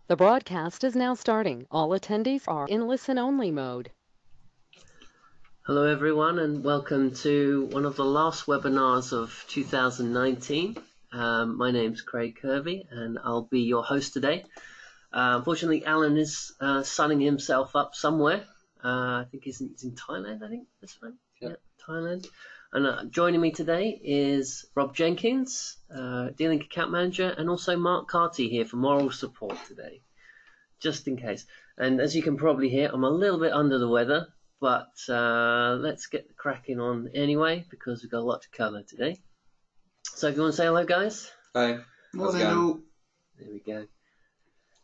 The broadcast is now starting. All attendees are in listen-only mode. Hello everyone and welcome to one of the last webinars of 2019. My name's Craig Kirby and I'll be your host today. Unfortunately, Alan is sunning himself up somewhere. I think he's in Thailand, I think that's right. Yep. Yeah, Thailand. And joining me today is Rob Jenkins, Dlink account manager, and also Mark Carty here for moral support today, just in case. And as you can probably hear, I'm a little bit under the weather, but let's get cracking on anyway, because we've got a lot to cover today. So if you want to say hello, guys. Hi. How's it going? There we go.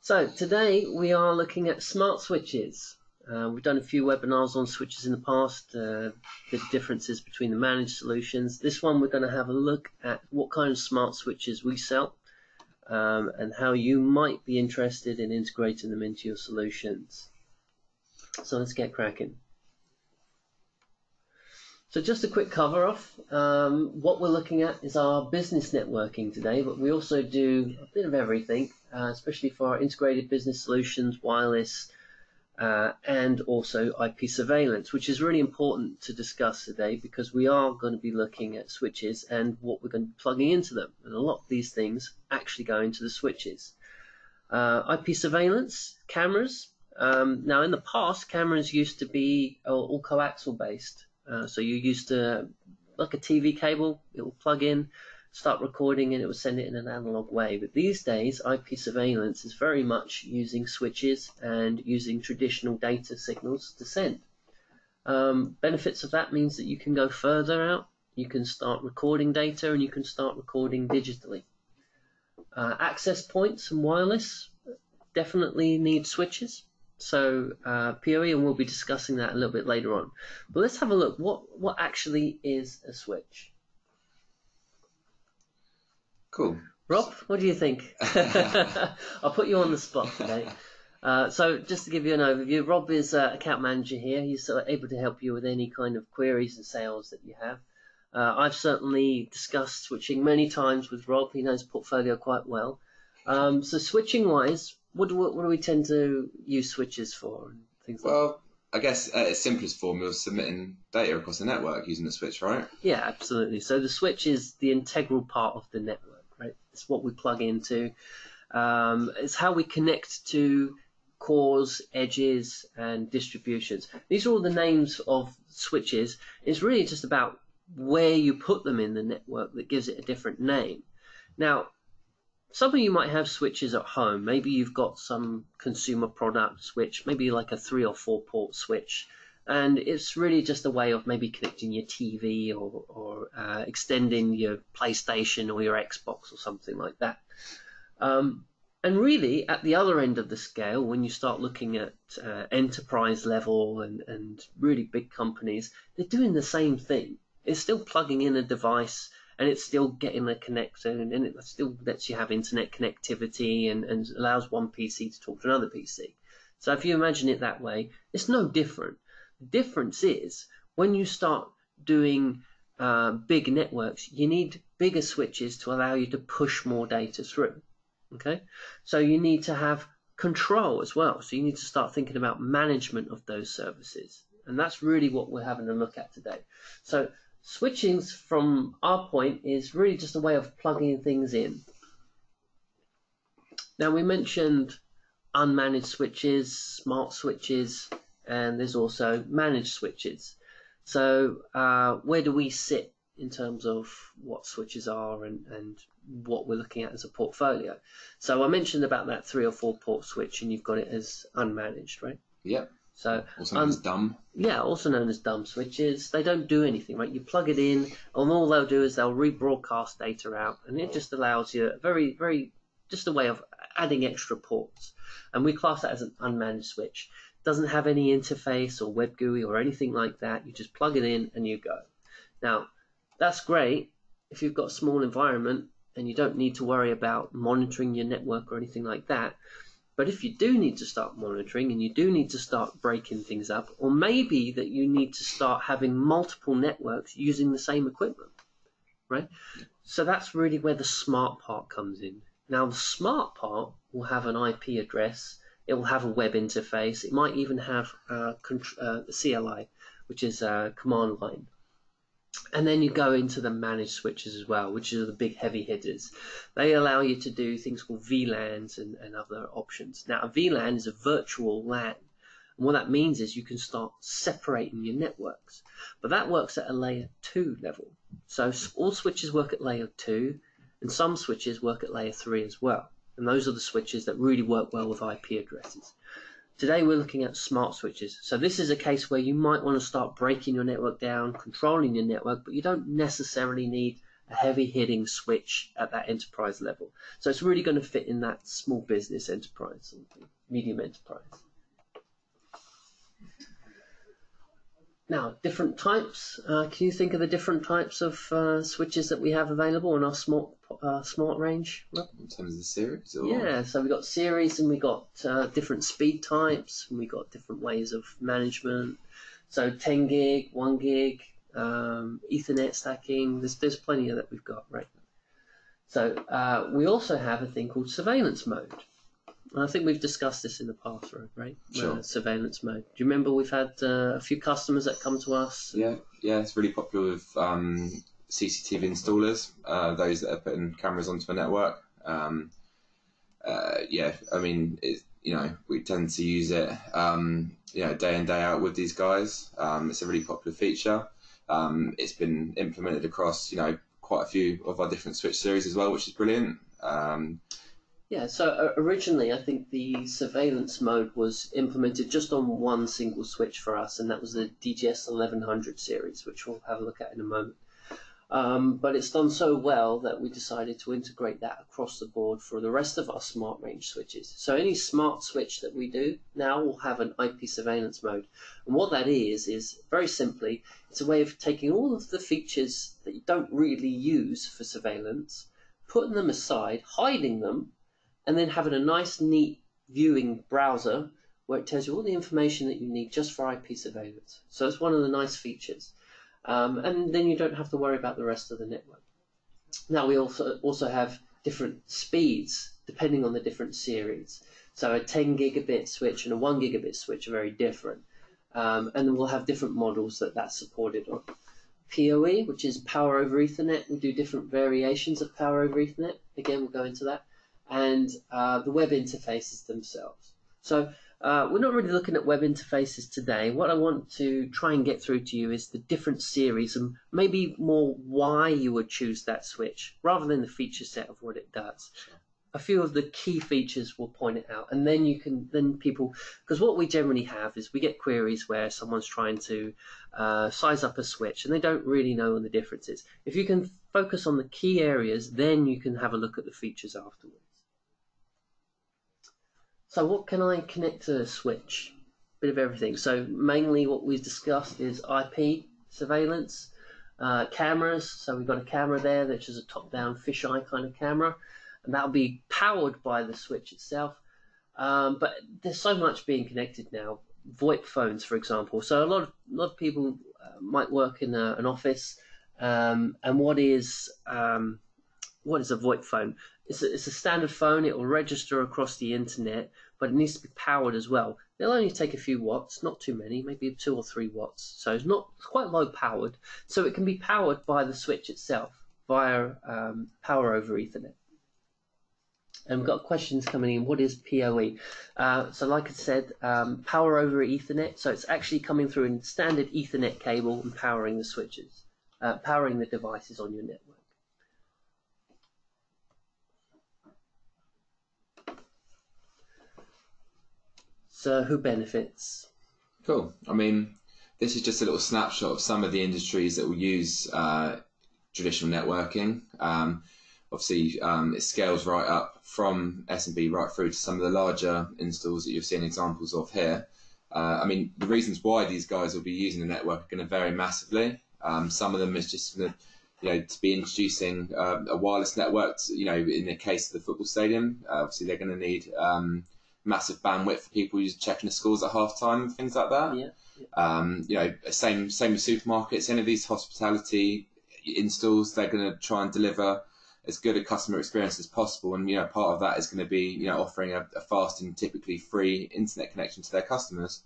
So today we are looking at smart switches. We've done a few webinars on switches in the past, the differences between the managed solutions. This one we're going to have a look at what kind of smart switches we sell and how you might be interested in integrating them into your solutions. So let's get cracking. So just a quick cover off. What we're looking at is our business networking today, but we also do a bit of everything, especially for our integrated business solutions, wireless, and also IP surveillance, which is really important to discuss today because we are going to be looking at switches and what we're going to be plugging into them. And a lot of these things actually go into the switches. IP surveillance, cameras. Now in the past, cameras used to be all coaxial based. So you used to, like a TV cable, it will plug in, start recording, and it will send it in an analog way. But these days, IP surveillance is very much using switches and using traditional data signals to send. Benefits of that means that you can go further out, you can start recording data, and you can start recording digitally. Access points and wireless definitely need switches. So PoE, and we'll be discussing that a little bit later on. But let's have a look. What actually is a switch? Cool. Rob, what do you think? I'll put you on the spot today. So just to give you an overview, Rob is account manager here. He's able to help you with any kind of queries and sales that you have. I've certainly discussed switching many times with Rob. He knows portfolio quite well. So switching wise, what do we tend to use switches for and things like that? Well, I guess at its simplest form, you're submitting data across the network using the switch, right? Yeah, absolutely. So the switch is the integral part of the network, right? It's what we plug into. It's how we connect to cores, edges, and distributions. These are all the names of switches. It's really just about where you put them in the network that gives it a different name. Now, some of you might have switches at home. Maybe you've got some consumer product switch, maybe like a 3 or 4 port switch. And it's really just a way of maybe connecting your TV or extending your PlayStation or your Xbox or something like that. And really, at the other end of the scale, when you start looking at enterprise level and really big companies, they're doing the same thing. It's still plugging in a device, and it's still getting a connection, and it still lets you have internet connectivity and allows one PC to talk to another PC. So if you imagine it that way, it's no different. The difference is when you start doing big networks, you need bigger switches to allow you to push more data through. Okay, so you need to have control as well. So you need to start thinking about management of those services, and that's really what we're having a look at today. So switching from our point is really just a way of plugging things in. Now we mentioned unmanaged switches, smart switches, and there's also managed switches. So where do we sit in terms of what switches are and what we're looking at as a portfolio? So I mentioned about that 3 or 4 port switch, and you've got it as unmanaged, right? Yep. So also known as dumb. Yeah, also known as dumb switches. They don't do anything, right? You plug it in, and all they'll do is they'll rebroadcast data out, and it just allows you just a way of adding extra ports. And we class that as an unmanaged switch. It doesn't have any interface or web GUI or anything like that. You just plug it in and you go. Now, that's great if you've got a small environment and you don't need to worry about monitoring your network or anything like that. But if you do need to start monitoring and you do need to start breaking things up, or maybe that you need to start having multiple networks using the same equipment, right? So that's really where the smart part comes in. Now the smart part will have an IP address, it will have a web interface, it might even have CLI, which is a command line. And then you go into the managed switches as well, which are the big heavy hitters. They allow you to do things called VLANs and other options. Now a VLAN is a virtual LAN. And what that means is you can start separating your networks. But that works at a layer 2 level. So all switches work at layer 2, and some switches work at layer 3 as well. And those are the switches that really work well with IP addresses. Today we're looking at smart switches. So this is a case where you might want to start breaking your network down, controlling your network, but you don't necessarily need a heavy hitting switch at that enterprise level. So it's really going to fit in that small business enterprise, medium enterprise. Now, different types. Can you think of the different types of switches that we have available in our smart range? In terms of the series? Or? Yeah, so we've got series and we've got different speed types and we've got different ways of management. So 10 gig, 1 gig, Ethernet stacking, there's plenty of that we've got, right? So we also have a thing called surveillance mode. And I think we've discussed this in the past, right? Sure. Surveillance mode. Do you remember we've had a few customers that come to us? Yeah, it's really popular with CCTV installers, those that are putting cameras onto a network. Yeah, I mean, we tend to use it, day in, day out with these guys. It's a really popular feature. It's been implemented across, quite a few of our different switch series as well, which is brilliant. Yeah, so originally I think the surveillance mode was implemented just on one single switch for us, and that was the DGS 1100 series, which we'll have a look at in a moment. But it's done so well that we decided to integrate that across the board for the rest of our smart range switches. So any smart switch that we do now will have an IP surveillance mode. And what that is very simply, it's a way of taking all of the features that you don't really use for surveillance, putting them aside, hiding them, and then having a nice, neat viewing browser where it tells you all the information that you need just for IP surveillance. So it's one of the nice features. And then you don't have to worry about the rest of the network. Now we also have different speeds depending on the different series. So a 10 gigabit switch and a 1 gigabit switch are very different. And then we'll have different models that's supported on. PoE, which is power over Ethernet, we do different variations of power over Ethernet. Again, we'll go into that. And the web interfaces themselves. So we're not really looking at web interfaces today. What I want to try and get through to you is the different series and maybe more why you would choose that switch rather than the feature set of what it does. A few of the key features will point it out, and then people, because what we generally have is we get queries where someone's trying to size up a switch and they don't really know what the difference is. If you can focus on the key areas, then you can have a look at the features afterwards. So what can I connect to a switch? Bit of everything. So mainly what we've discussed is IP surveillance, cameras. So we've got a camera there, which is a top-down fisheye kind of camera, and that'll be powered by the switch itself. But there's so much being connected now. VoIP phones, for example. So a lot of people might work in an office. And what is a VoIP phone? It's a standard phone. It will register across the internet, but it needs to be powered as well. They'll only take a few watts, not too many, maybe 2 or 3 watts. So it's quite low powered. So it can be powered by the switch itself via power over Ethernet. And we've got questions coming in. What is PoE? So like I said, power over Ethernet. So it's actually coming through a standard Ethernet cable and powering the switches, powering the devices on your network. So who benefits? Cool. I mean, this is just a little snapshot of some of the industries that will use traditional networking. Obviously, it scales right up from S&B right through to some of the larger installs that you're seeing examples of here. I mean, the reasons why these guys will be using the network are going to vary massively. Some of them is just going to be introducing a wireless network. In the case of the football stadium, obviously they're going to need massive bandwidth for people checking the scores at half time and things like that. Yeah. Same with supermarkets. Any of these hospitality installs, they're going to try and deliver as good a customer experience as possible. And part of that is going to be offering a fast and typically free internet connection to their customers.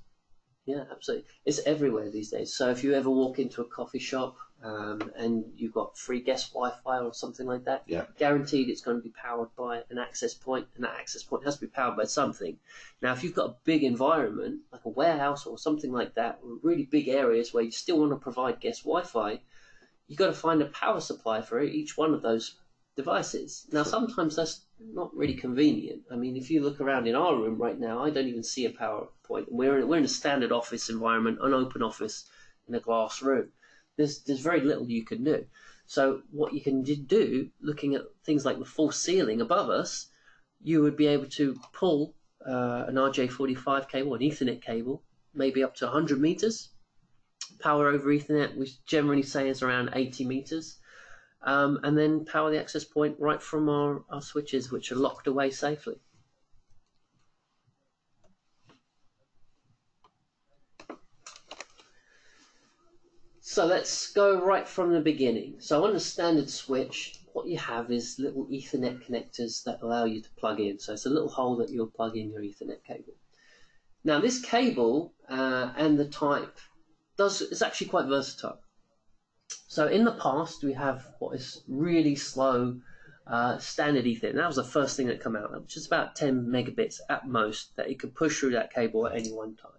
Yeah, absolutely. It's everywhere these days. So if you ever walk into a coffee shop and you've got free guest Wi-Fi or something like that, Yeah. guaranteed it's going to be powered by an access point, and that access point has to be powered by something. Now, if you've got a big environment, like a warehouse or something like that, or really big areas where you still want to provide guest Wi-Fi, you've got to find a power supply for each one of those devices. Now, sometimes that's not really convenient. I mean, if you look around in our room right now, I don't even see a power point. We're in a standard office environment, an open office in a glass room. There's very little you can do. So what you can do, looking at things like the false ceiling above us, you would be able to pull an RJ45 cable, an Ethernet cable, maybe up to 100 meters, power over Ethernet, we generally say is around 80 meters. And then power the access point right from our switches, which are locked away safely. So let's go right from the beginning. So on a standard switch, what you have is little Ethernet connectors that allow you to plug in. So it's a little hole that you'll plug in your Ethernet cable. Now this cable and the type is actually quite versatile. So in the past, we have what is really slow standard Ethernet. That was the first thing that came out, which is about 10 megabits at most that you could push through that cable at any one time.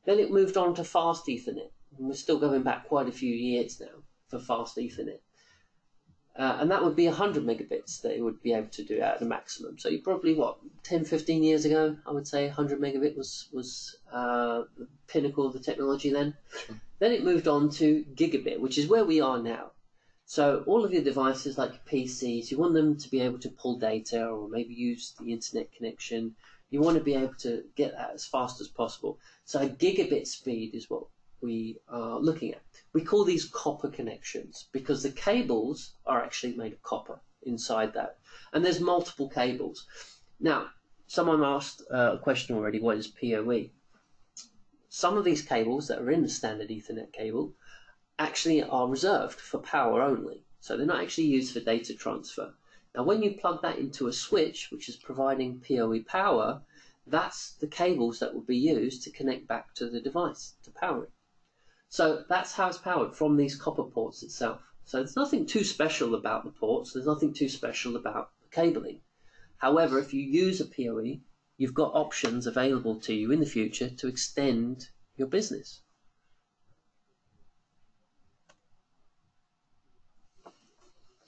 Then it moved on to fast Ethernet. And we're still going back quite a few years now for fast Ethernet. And that would be 100 megabits that it would be able to do at the maximum. So you probably, 10, 15 years ago, I would say 100 megabit was the pinnacle of the technology then. Then it moved on to gigabit, which is where we are now. So all of your devices like your PCs, you want them to be able to pull data or maybe use the internet connection. You want to be able to get that as fast as possible. So a gigabit speed is what we are looking at. We call these copper connections because the cables are actually made of copper inside that. And there's multiple cables. Now, someone asked a question already, what is PoE? Some of these cables that are in the standard Ethernet cable actually are reserved for power only. So they're not actually used for data transfer. Now when you plug that into a switch, which is providing PoE power, that's the cables that will be used to connect back to the device to power it. So that's how it's powered, from these copper ports itself. So there's nothing too special about the ports, there's nothing too special about the cabling. However, if you use a PoE, you've got options available to you in the future to extend your business.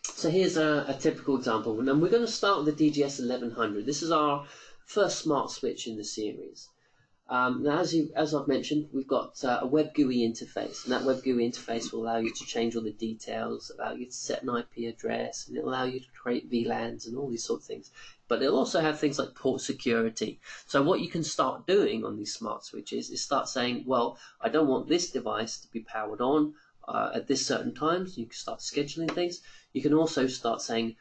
So here's a typical example, and we're going to start with the DGS 1100. This is our first smart switch in the series. Now, as I've mentioned, we've got a web GUI interface, and that web GUI interface will allow you to change all the details, allow you to set an IP address, and it'll allow you to create VLANs and all these sort of things. But it'll also have things like port security. So what you can start doing on these smart switches is start saying, well, I don't want this device to be powered on at this certain times. You can start scheduling things. You can also start saying,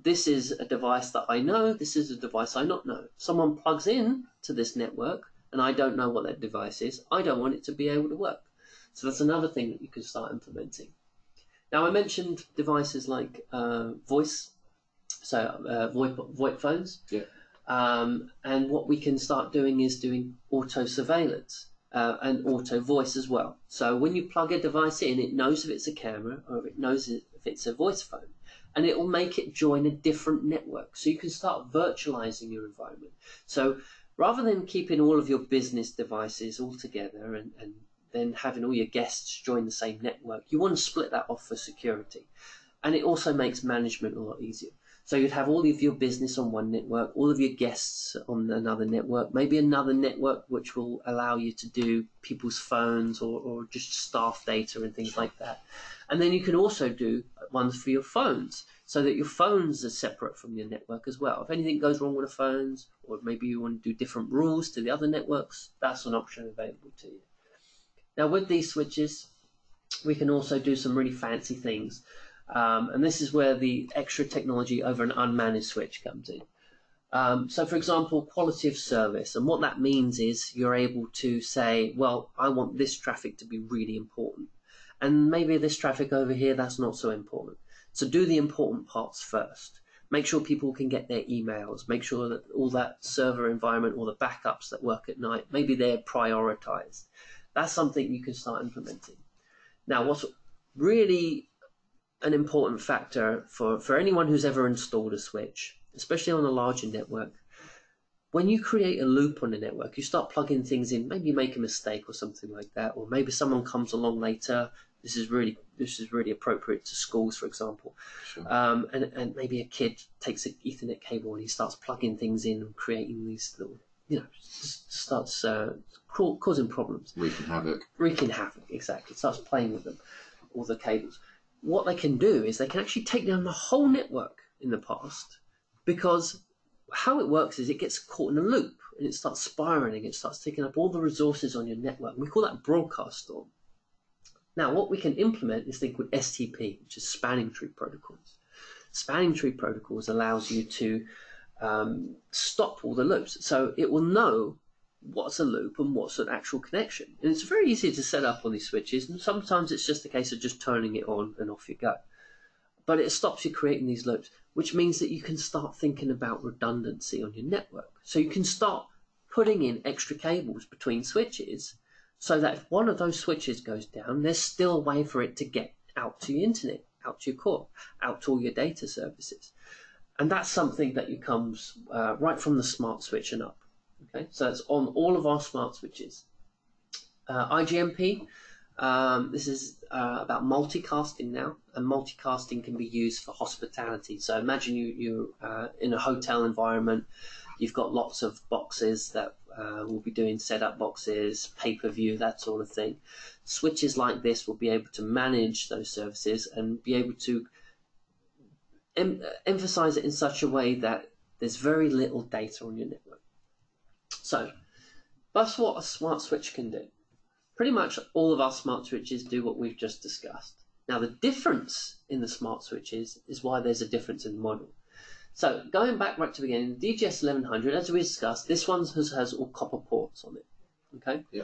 this is a device that I know, this is a device I not know. Someone plugs in to this network and I don't know what that device is. I don't want it to be able to work. So that's another thing that you can start implementing. Now I mentioned devices like voice, so VoIP phones. Yeah. And what we can start doing is doing auto surveillance and auto voice as well. So when you plug a device in, it knows if it's a camera or it knows if it's a voice phone. And it will make it join a different network. So you can start virtualizing your environment. So rather than keeping all of your business devices all together and then having all your guests join the same network, you want to split that off for security. And it also makes management a lot easier. So you'd have all of your business on one network, all of your guests on another network, maybe another network which will allow you to do people's phones or just staff data and things like that. And then you can also do ones for your phones so that your phones are separate from your network as well. If anything goes wrong with the phones, or maybe you want to do different rules to the other networks, that's an option available to you. Now with these switches, we can also do some really fancy things. And this is where the extra technology over an unmanaged switch comes in. So for example, quality of service. And what that means is you're able to say, well, I want this traffic to be really important. And maybe this traffic over here, that's not so important. So do the important parts first. Make sure people can get their emails. Make sure that all that server environment, all the backups that work at night, maybe they're prioritized. That's something you can start implementing. Now, what's really an important factor for anyone who's ever installed a switch, especially on a larger network, when you create a loop on the network, you start plugging things in, maybe you make a mistake or something like that, or maybe someone comes along later. This is really appropriate to schools, for example. Sure. And maybe a kid takes an Ethernet cable and he starts plugging things in and creating these little, just starts causing problems. Wreaking havoc. Wreaking havoc, exactly. Starts playing with them, all the cables. What they can do is they can actually take down the whole network in the past, because how it works is it gets caught in a loop and it starts spiraling. It starts taking up all the resources on your network. We call that broadcast storm. Now, what we can implement is a thing called STP, which is spanning tree protocols. Spanning tree protocols allows you to stop all the loops. So it will know what's a loop and what's an actual connection. And it's very easy to set up on these switches. And sometimes it's just a case of just turning it on and off you go. But it stops you creating these loops, which means that you can start thinking about redundancy on your network. So you can start putting in extra cables between switches, so that if one of those switches goes down, there's still a way for it to get out to your internet, out to your core, out to all your data services. And that's something that comes right from the smart switch and up. Okay, so it's on all of our smart switches. IGMP, this is about multicasting now, and multicasting can be used for hospitality. So imagine you're in a hotel environment. You've got lots of boxes that will be doing setup boxes, pay-per-view, that sort of thing. Switches like this will be able to manage those services and be able to emphasize it in such a way that there's very little data on your network. So that's what a smart switch can do. Pretty much all of our smart switches do what we've just discussed. Now, the difference in the smart switches is why there's a difference in the model. So going back right to the beginning, the DGS 1100, as we discussed, this one has all copper ports on it. Okay. Yeah.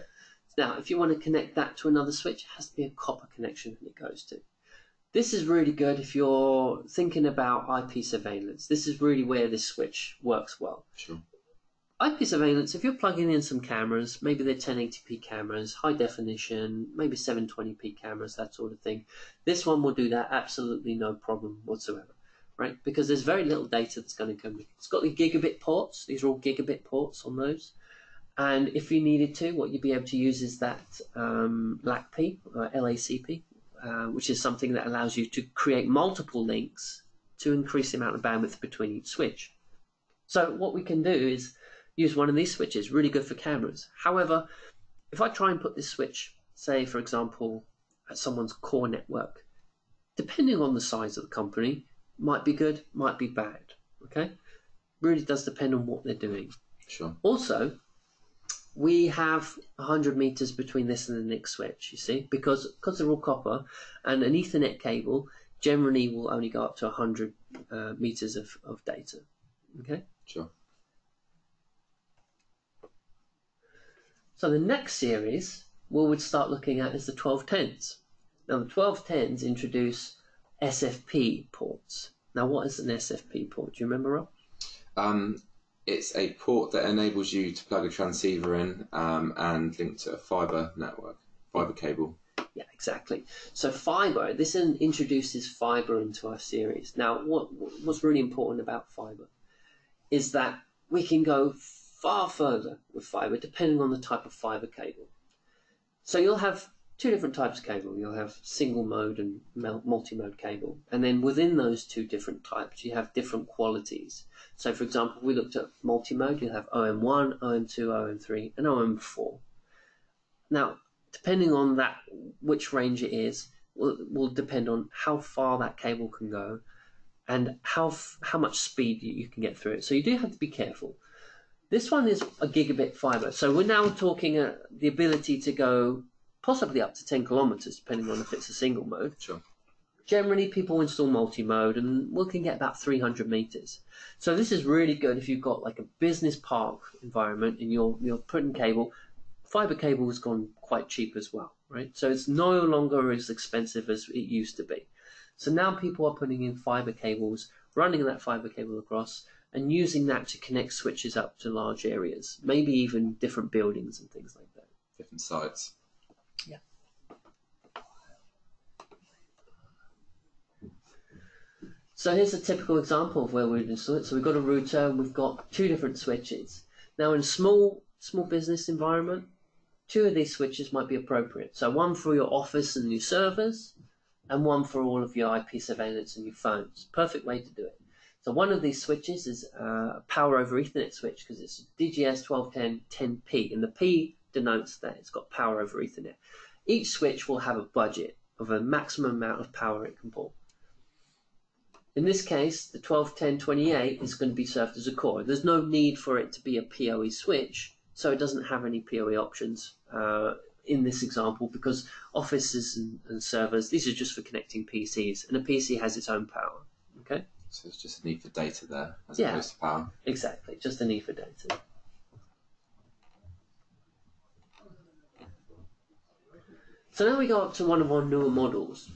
Now, if you want to connect that to another switch, it has to be a copper connection that it goes to. This is really good if you're thinking about IP surveillance. This is really where this switch works well. Sure. IP surveillance, if you're plugging in some cameras, maybe they're 1080p cameras, high definition, maybe 720p cameras, that sort of thing. This one will do that absolutely no problem whatsoever, right? Because there's very little data that's going to come in. It's got the gigabit ports. These are all gigabit ports on those. And if you needed to, what you'd be able to use is that LACP, LACP, which is something that allows you to create multiple links to increase the amount of bandwidth between each switch. So what we can do is use one of these switches, really good for cameras. However, if I try and put this switch, say, for example, at someone's core network, depending on the size of the company, might be good, might be bad, okay? Really does depend on what they're doing. Sure. Also, we have 100 meters between this and the next switch, you see, because they're all copper, and an Ethernet cable generally will only go up to 100 meters of data, okay? Sure. So the next series we would start looking at is the 1210s. Now the 1210s introduce SFP ports. Now what is an SFP port? Do you remember, Rob? It's a port that enables you to plug a transceiver in and link to a fibre network, fibre cable. Yeah, exactly. So fibre, this introduces fibre into our series. Now what's really important about fibre is that we can go far further with fibre depending on the type of fibre cable. So you'll have two different types of cable. You'll have single mode and multi-mode cable. And then within those two different types, you have different qualities. So for example, if we looked at multi-mode, you'll have OM1, OM2, OM3, and OM4. Now, depending on that, which range it is, will depend on how far that cable can go and how much speed you can get through it. So you do have to be careful. This one is a gigabit fibre. So we're now talking the ability to go possibly up to 10 kilometers, depending on if it's a single mode. Sure. Generally, people install multi-mode, and we can get about 300 meters. So this is really good if you've got like a business park environment and you're putting cable. Fibre cable has gone quite cheap as well, right? So it's no longer as expensive as it used to be. So now people are putting in fiber cables, running that fiber cable across, and using that to connect switches up to large areas, maybe even different buildings and things like that. Different sites. Yeah. So here's a typical example of where we'd install it. So we've got a router and we've got 2 different switches. Now in a small business environment, 2 of these switches might be appropriate. So one for your office and your servers, and one for all of your IP surveillance and your phones. Perfect way to do it. So one of these switches is a power over Ethernet switch because it's DGS 1210 10P, and the P denotes that it's got power over Ethernet. Each switch will have a budget of a maximum amount of power it can pull. In this case, the 121028 is going to be served as a core. There's no need for it to be a PoE switch, so it doesn't have any PoE options in this example, because offices and servers, these are just for connecting PCs, and a PC has its own power. Okay? So it's just a need for data there as opposed to power. Exactly, just a need for data. So now we go up to one of our newer models.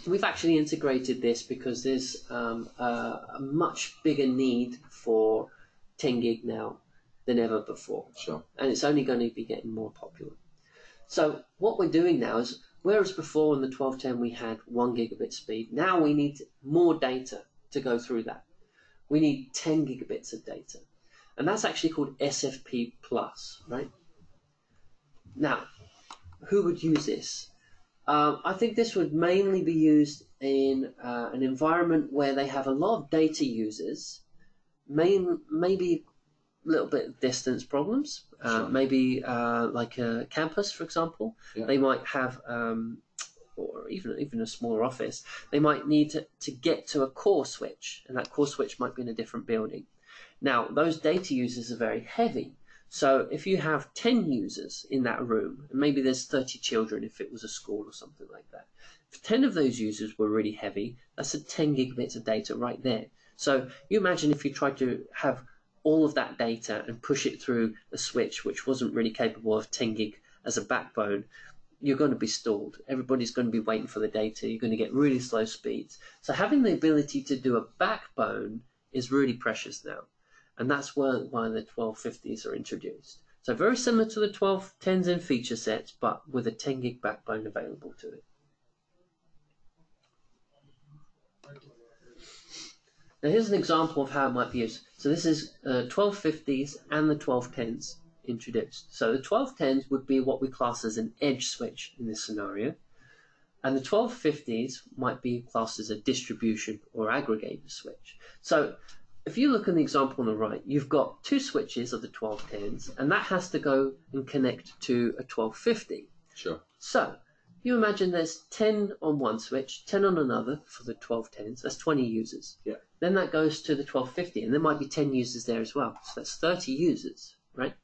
We've actually integrated this because there's a much bigger need for 10 gig now than ever before. Sure. And it's only going to be getting more popular. So what we're doing now is, whereas before in the 1210 we had 1 gigabit speed, now we need more data to go through that. We need 10 gigabits of data. And that's actually called SFP+, right? Now, who would use this? I think this would mainly be used in an environment where they have a lot of data users, maybe a little bit of distance problems, Sure. maybe like a campus, for example. Yeah. They might have, or even a smaller office, they might need to get to a core switch, and that core switch might be in a different building. Now, those data users are very heavy. So if you have 10 users in that room, and maybe there's 30 children if it was a school or something like that, if 10 of those users were really heavy, that's a 10 gigabits of data right there. So you imagine if you tried to have all of that data and push it through a switch which wasn't really capable of 10 gig as a backbone, you're going to be stalled. Everybody's going to be waiting for the data. You're going to get really slow speeds. So having the ability to do a backbone is really precious now. And that's why the 1250s are introduced. So very similar to the 1210s in feature sets, but with a 10 gig backbone available to it. Now here's an example of how it might be used. So this is 1250s and the 1210s introduced. So the 1210s would be what we class as an edge switch in this scenario. And the 1250s might be classed as a distribution or aggregator switch. So if you look at the example on the right, you've got 2 switches of the 1210s, and that has to go and connect to a 1250. Sure. So you imagine there's 10 on one switch, 10 on another for the 1210s. That's 20 users. Yeah. Then that goes to the 1250, and there might be 10 users there as well. So that's 30 users, right?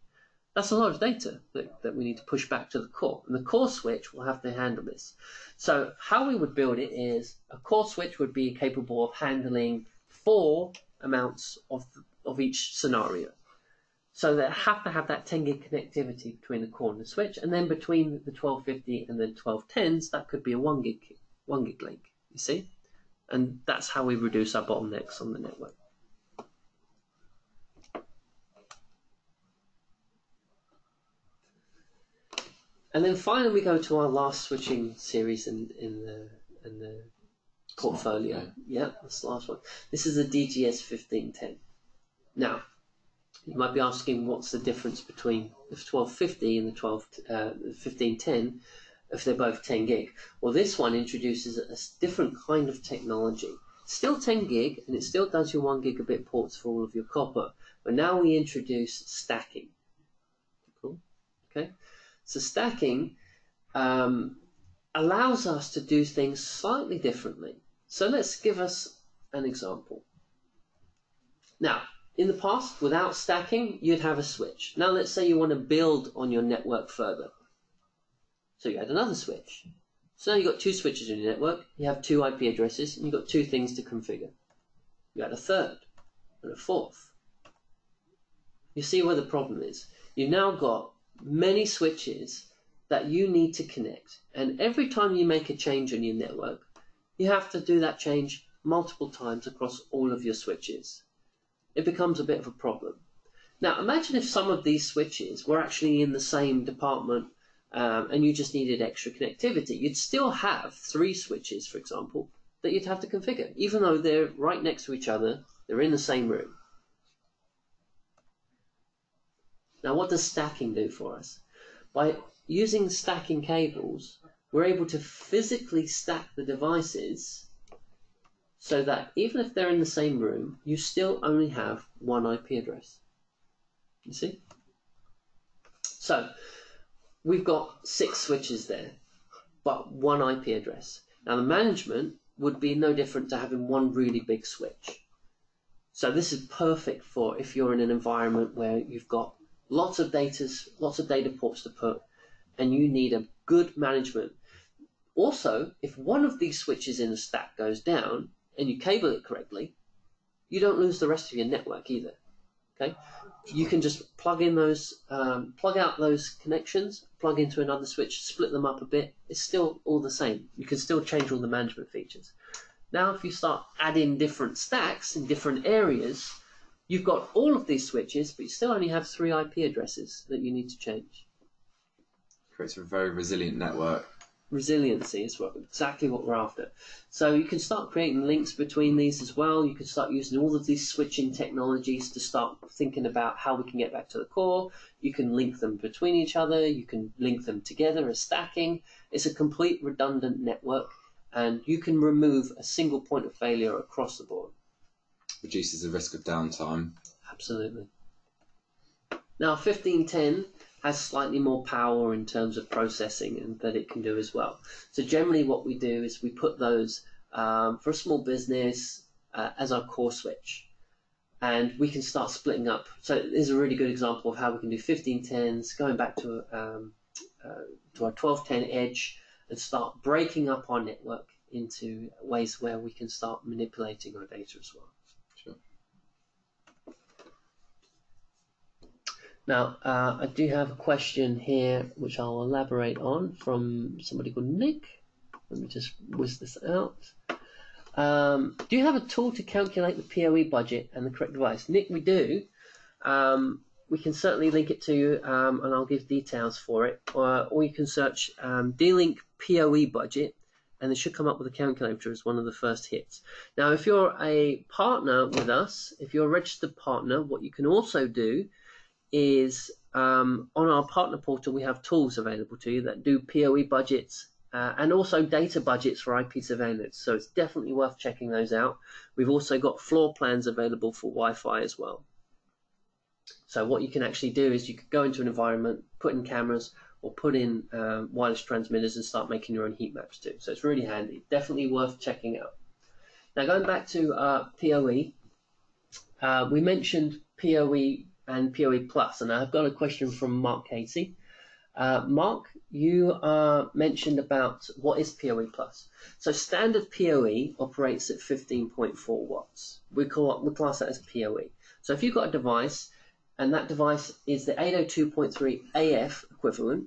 That's a lot of data that we need to push back to the core. And the core switch will have to handle this. So how we would build it is a core switch would be capable of handling 4 amounts of each scenario. So they have to have that 10 gig connectivity between the core and the switch, and then between the 1250 and the 1210s, that could be a 1 gig link, you see? And that's how we reduce our bottlenecks on the network. And then finally we go to our last switching series in the portfolio. Yeah, that's the last one. This is a DGS 1510. Now, you might be asking what's the difference between the 1250 and the 1510 if they're both 10 gig. Well, this one introduces a different kind of technology. Still 10 gig, and it still does your 1 gigabit ports for all of your copper. But now we introduce stacking. Cool. Okay. So stacking allows us to do things slightly differently. So let's give us an example. Now, in the past, without stacking, you'd have a switch. Now let's say you want to build on your network further. So you add another switch. So now you've got 2 switches in your network, you have 2 IP addresses, and you've got 2 things to configure. You add a third and a fourth. You see where the problem is. You've now got many switches that you need to connect. And every time you make a change on your network, you have to do that change multiple times across all of your switches. It becomes a bit of a problem. Now imagine if some of these switches were actually in the same department and you just needed extra connectivity. You'd still have 3 switches, for example, that you'd have to configure, even though they're right next to each other, they're in the same room. Now what does stacking do for us? By using stacking cables, we're able to physically stack the devices so that even if they're in the same room, you still only have one IP address. You see? So we've got 6 switches there, but one IP address. Now the management would be no different to having one really big switch. So this is perfect for if you're in an environment where you've got lots of data ports to put, and you need a good management. Also, if one of these switches in the stack goes down and you cable it correctly, you don't lose the rest of your network either. Okay, you can just plug in those, plug out those connections, plug into another switch, split them up a bit. It's still all the same. You can still change all the management features. Now, if you start adding different stacks in different areas, you've got all of these switches, but you still only have 3 IP addresses that you need to change. Creates a very resilient network. Resiliency is exactly what we're after. So you can start creating links between these as well. You can start using all of these switching technologies to start thinking about how we can get back to the core. You can link them between each other. You can link them together as stacking. It's a complete redundant network, and you can remove a single point of failure across the board. Reduces the risk of downtime. Absolutely. Now 1510 has slightly more power in terms of processing and that it can do as well. So generally what we do is we put those for a small business as our core switch, and we can start splitting up. So there's a really good example of how we can do 1510s, going back to our 1210 edge, and start breaking up our network into ways where we can start manipulating our data as well. Now, I do have a question here which I'll elaborate on from somebody called Nick. Let me just whiz this out. Do you have a tool to calculate the PoE budget and the correct device? Nick, we do. We can certainly link it to you, and I'll give details for it. Or you can search Dlink PoE budget, and it should come up with a calculator as one of the first hits. Now, if you're a partner with us, if you're a registered partner, what you can also do is on our partner portal, we have tools available to you that do PoE budgets and also data budgets for IP surveillance. So it's definitely worth checking those out. We've also got floor plans available for Wi-Fi as well. So what you can actually do is you could go into an environment, put in cameras, or put in wireless transmitters and start making your own heat maps too. So it's really handy. Definitely worth checking out. Now going back to PoE, we mentioned PoE and PoE Plus, and I've got a question from Mark Casey. Mark, you mentioned about what is PoE Plus. So standard PoE operates at 15.4 watts. We class that as PoE. So if you've got a device, and that device is the 802.3 AF equivalent,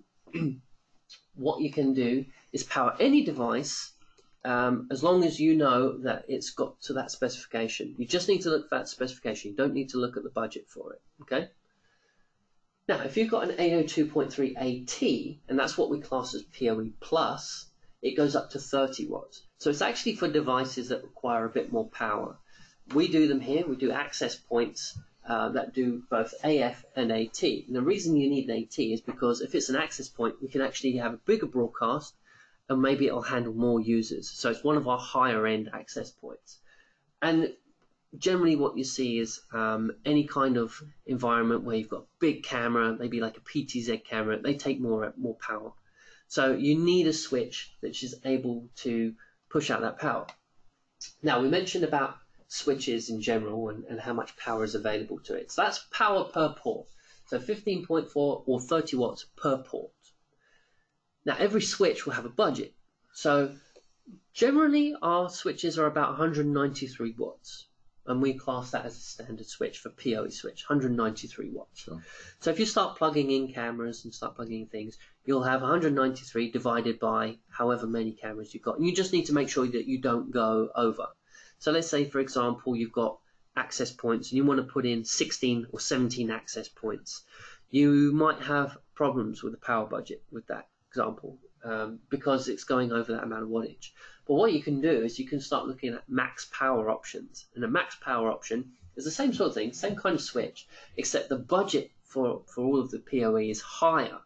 what you can do is power any device as long as you know that it's got to that specification. You just need to look for that specification. You don't need to look at the budget for it. Okay. Now, if you've got an 802.3 AT, and that's what we class as PoE plus, it goes up to 30 watts. So it's actually for devices that require a bit more power. We do them here. We do access points that do both AF and AT. And the reason you need an AT is because if it's an access point, we can actually have a bigger broadcast, and maybe it'll handle more users. So it's one of our higher end access points. And generally what you see is any kind of environment where you've got a big camera, maybe like a PTZ camera, they take more power. So you need a switch that is able to push out that power. Now, we mentioned about switches in general and how much power is available to it. So that's power per port. So 15.4 or 30 watts per port. Now, every switch will have a budget. So generally, our switches are about 193 watts. and we class that as a standard switch for PoE switch, 193 watts. Sure. So if you start plugging in cameras and start plugging in things, you'll have 193 divided by however many cameras you've got. And you just need to make sure that you don't go over. So let's say, for example, you've got access points and you want to put in 16 or 17 access points. You might have problems with the power budget with that example because it's going over that amount of wattage. But what you can do is you can start looking at max power options. And a max power option is the same sort of thing, same kind of switch, except the budget for all of the PoE is higher.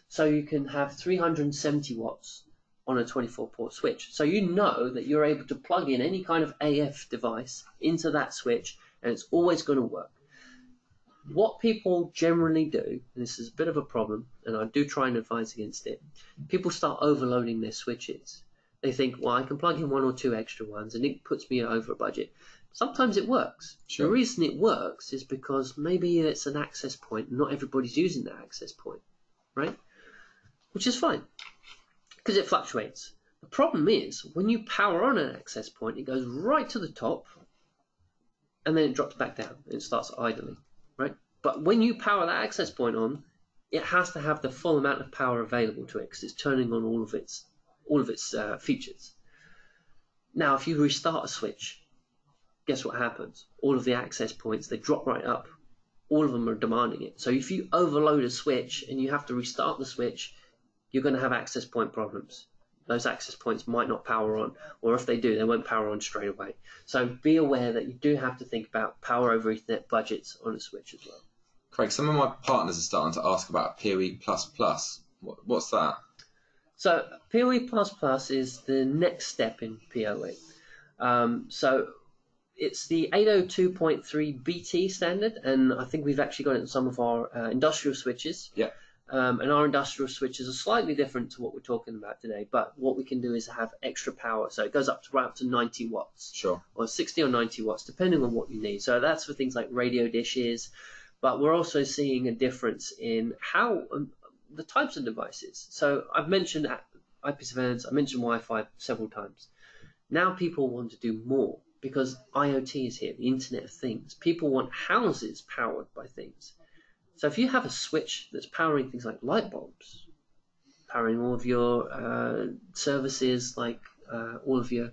So you can have 370 watts on a 24-port switch. So you know that you're able to plug in any kind of AF device into that switch, and it's always going to work. What people generally do, and this is a bit of a problem, and I do try and advise against it, people start overloading their switches. They think, well, I can plug in 1 or 2 extra ones, and it puts me over a budget. Sometimes it works. Sure. The reason it works is because maybe it's an access point, and not everybody's using that access point, right? Which is fine, because it fluctuates. The problem is, when you power on an access point, it goes right to the top, and then it drops back down, and it starts idling, right? But when you power that access point on, it has to have the full amount of power available to it, because it's turning on all of its features. Now, if you restart a switch, guess what happens? All of the access points, they drop right up. All of them are demanding it. So if you overload a switch and you have to restart the switch, you're going to have access point problems. Those access points might not power on, or if they do, they won't power on straight away. So be aware that you do have to think about power over Ethernet budgets on a switch as well. Craig, some of my partners are starting to ask about PoE++. What's that? So PoE++ is the next step in PoE. So it's the 802.3 BT standard, and I think we've actually got it in some of our industrial switches. Yeah. And our industrial switches are slightly different to what we're talking about today, but what we can do is have extra power. So it goes up to right up to 90 watts. Sure. Or 60 or 90 watts, depending on what you need. So that's for things like radio dishes, but we're also seeing a difference in how the types of devices. So I've mentioned IP surveillance, I mentioned Wi-Fi several times. Now people want to do more because IoT is here, the Internet of Things. People want houses powered by things. So if you have a switch that's powering things like light bulbs, powering all of your services, like all of your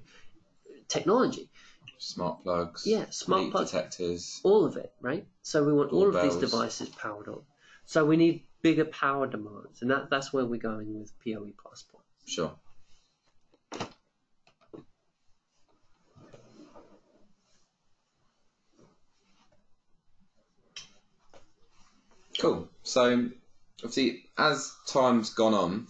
technology. Smart plugs. Yeah, smart plugs. Detectors. All of it, right? So we want all of these Doorbells. devices powered on. So we need bigger power demands, and that's where we're going with PoE++. Sure. Cool. So, obviously, as time's gone on,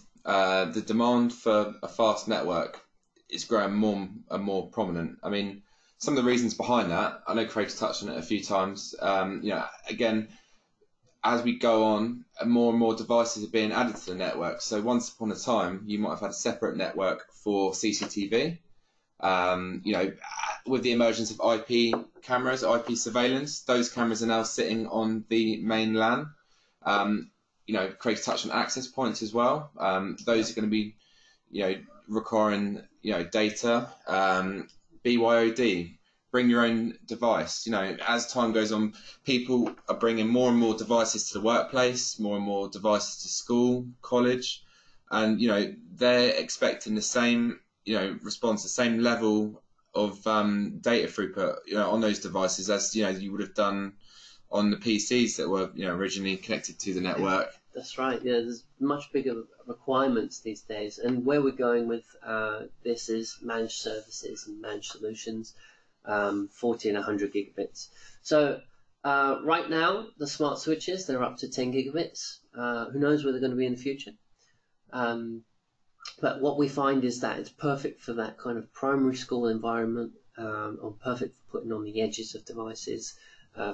the demand for a fast network is growing more and more prominent. I mean, some of the reasons behind that, I know Craig's touched on it a few times. Again, as we go on, more and more devices are being added to the network. So once upon a time, you might have had a separate network for CCTV. With the emergence of IP cameras, IP surveillance, those cameras are now sitting on the main LAN. Craig's touched on access points as well. Those are going to be, requiring, data. BYOD, bring your own device. As time goes on, people are bringing more and more devices to the workplace, more and more devices to school, college, and they're expecting the same response, the same level of data throughput on those devices as you would have done on the PCs that were originally connected to the network. That's right. Yeah, there's much bigger requirements these days, and where we're going with this is managed services and managed solutions, 40 and 100 gigabits. So right now, the smart switches, they're up to 10 gigabits. Who knows where they're going to be in the future? But what we find is that it's perfect for that kind of primary school environment, or perfect for putting on the edges of devices,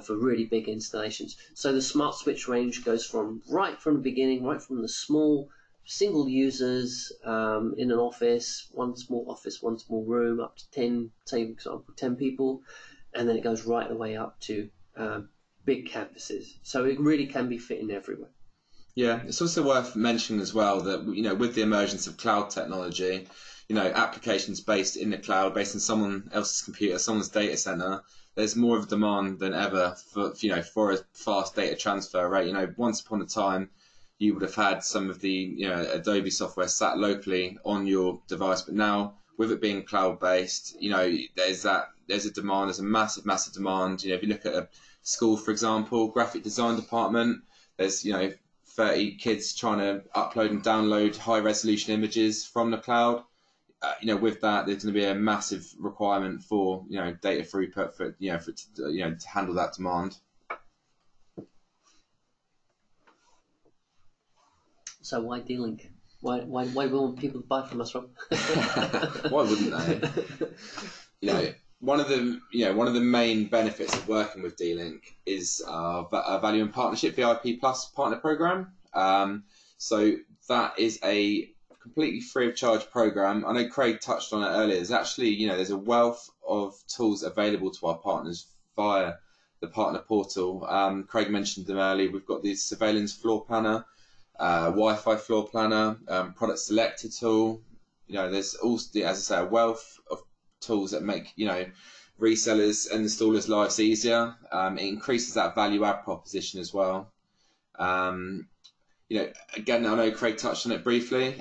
for really big installations. So the smart switch range goes right from the beginning, right from the small single users in an office, one small room, up to 10, say for example, 10 people, and then it goes right the way up to big campuses. So it really can be fitting everywhere. Yeah, it's also worth mentioning as well that with the emergence of cloud technology, applications based in the cloud, based on someone else's computer, someone's data center, there's more of a demand than ever for a fast data transfer rate. Once upon a time, you would have had some of the Adobe software sat locally on your device, but now with it being cloud based, there's a demand, there's a massive demand. If you look at a school, for example, graphic design department, there's 30 kids trying to upload and download high resolution images from the cloud. With that, there's going to be a massive requirement for data throughput for it to handle that demand. So why Dlink? Why won't people buy from us, Rob? Why wouldn't they? One of the main benefits of working with Dlink is our Value and Partnership VIP Plus partner program. So that is a completely free of charge program. I know Craig touched on it earlier. There's actually, there's a wealth of tools available to our partners via the partner portal. Craig mentioned them earlier. We've got the surveillance floor planner, Wi-Fi floor planner, product selector tool. There's also, as I say, a wealth of tools that make resellers and installers' lives easier. It increases that value add proposition as well. Again, I know Craig touched on it briefly.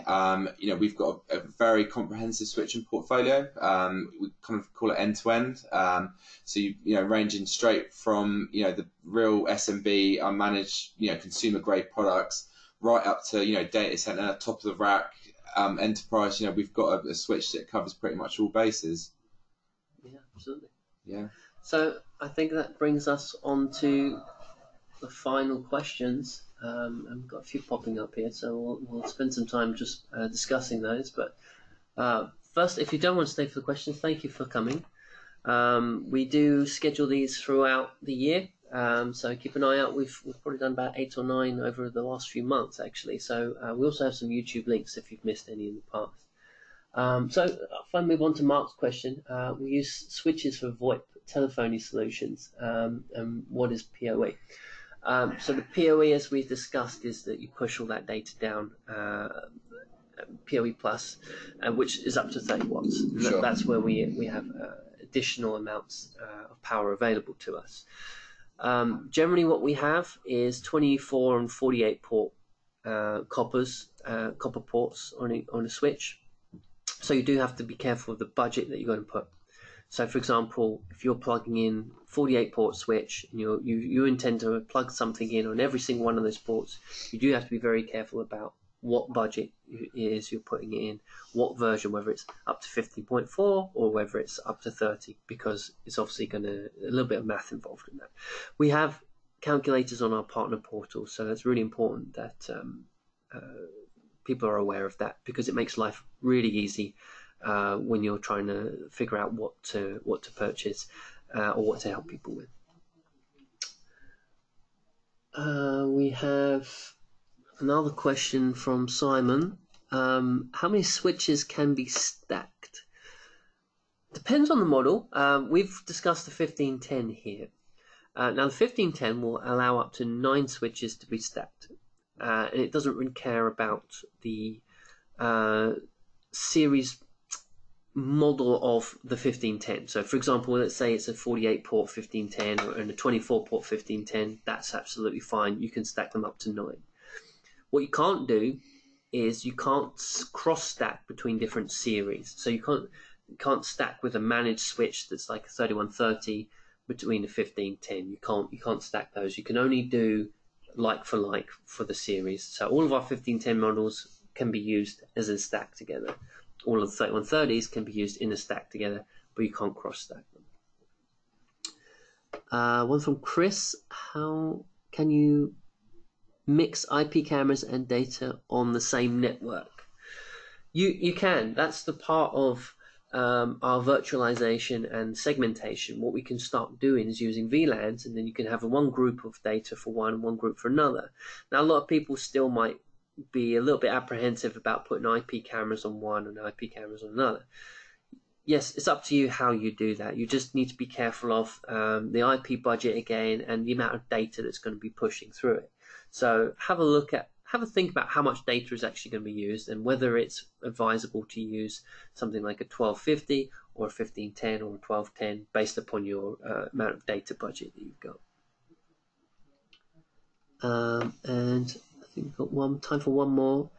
We've got a very comprehensive switching portfolio. We kind of call it end to end. So ranging straight from the real SMB unmanaged consumer grade products right up to data center, top of the rack, enterprise. We've got a switch that covers pretty much all bases. Yeah, absolutely. Yeah. So I think that brings us on to the final questions. And we've got a few popping up here, so we'll spend some time just discussing those. But first, if you don't want to stay for the questions, thank you for coming. We do schedule these throughout the year, so keep an eye out. We've probably done about 8 or 9 over the last few months, actually. So we also have some YouTube links if you've missed any in the past. So if I move on to Mark's question, we use switches for VoIP telephony solutions, and what is PoE? So the PoE, as we've discussed, is that you push all that data down, PoE plus, which is up to 30 watts. Sure. That's where we have additional amounts of power available to us. Generally, what we have is 24 and 48 port copper ports on a switch. So you do have to be careful of the budget that you're going to put. So, for example, if you're plugging in 48 port switch and you intend to plug something in on every single one of those ports, you do have to be very careful about what budget is you're putting it in, what version, whether it's up to 15.4 or whether it's up to 30, because it's obviously a little bit of math involved in that. We have calculators on our partner portal, so that's really important that people are aware of that, because it makes life really easy when you're trying to figure out what to purchase or what to help people with. We have another question from Simon. How many switches can be stacked? Depends on the model. We've discussed the 1510 here. Now the 1510 will allow up to 9 switches to be stacked, and it doesn't really care about the series model of the 1510. So for example, let's say it's a 48 port 1510 and a 24 port 1510. That's absolutely fine. You can stack them up to 9. What you can't do is you can't cross stack between different series. So you can't stack with a managed switch that's like a 3130 between the 1510. You can't stack those. You can only do like for the series. So all of our 1510 models can be used as a stack together. All of the 3130s can be used in a stack together, but you can't cross stack them. One from Chris: how can you mix IP cameras and data on the same network? You can. That's the part of our virtualization and segmentation. What we can start doing is using VLANs, and then you can have one group of data for one and one group for another. Now, a lot of people still might be a little bit apprehensive about putting IP cameras on one and IP cameras on another. Yes, it's up to you how you do that. You just need to be careful of the IP budget again and the amount of data that's going to be pushing through it. So have a look at have a think about how much data is actually going to be used and whether it's advisable to use something like a 1250 or a 1510 or a 1210 based upon your amount of data budget that you've got. And I think we've got time for one more.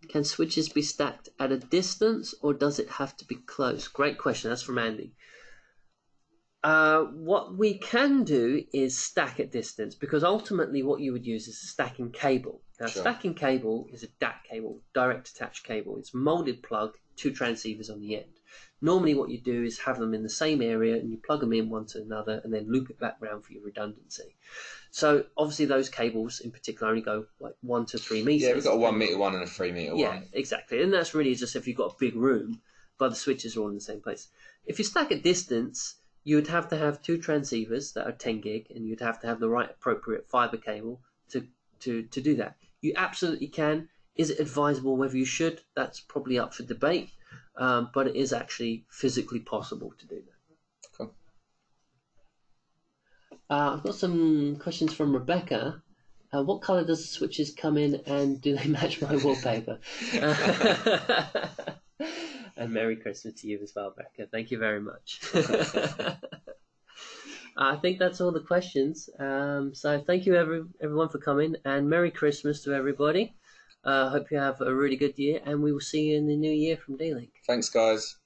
Can switches be stacked at a distance or does it have to be close? Great question. That's from Andy. What we can do is stack at distance, because ultimately what you would use is a stacking cable. Now, Sure. stacking cable is a DAC cable, direct attached cable. It's molded plug, 2 transceivers on the end. Normally what you do is have them in the same area and you plug them in one to another and then loop it back round for your redundancy. So obviously those cables in particular only go like 1 to 3 meters. Yeah, we've got a 1 meter one and a 3 meter Yeah, one. exactly. And that's really just if you've got a big room, but the switches are all in the same place. If you stack at distance, you would have to have 2 transceivers that are 10 gig, and you'd have to have the right appropriate fiber cable to do that. You absolutely can. Is it advisable whether you should? That's probably up for debate, but it is actually physically possible to do that. Cool. I've got some questions from Rebecca. What colour does the switches come in, and do they match my wallpaper? And Merry Christmas to you as well, Rebecca. Thank you very much. I think that's all the questions. So thank you everyone for coming, and Merry Christmas to everybody. Hope you have a really good year, and we will see you in the new year from Dlink. Thanks, guys.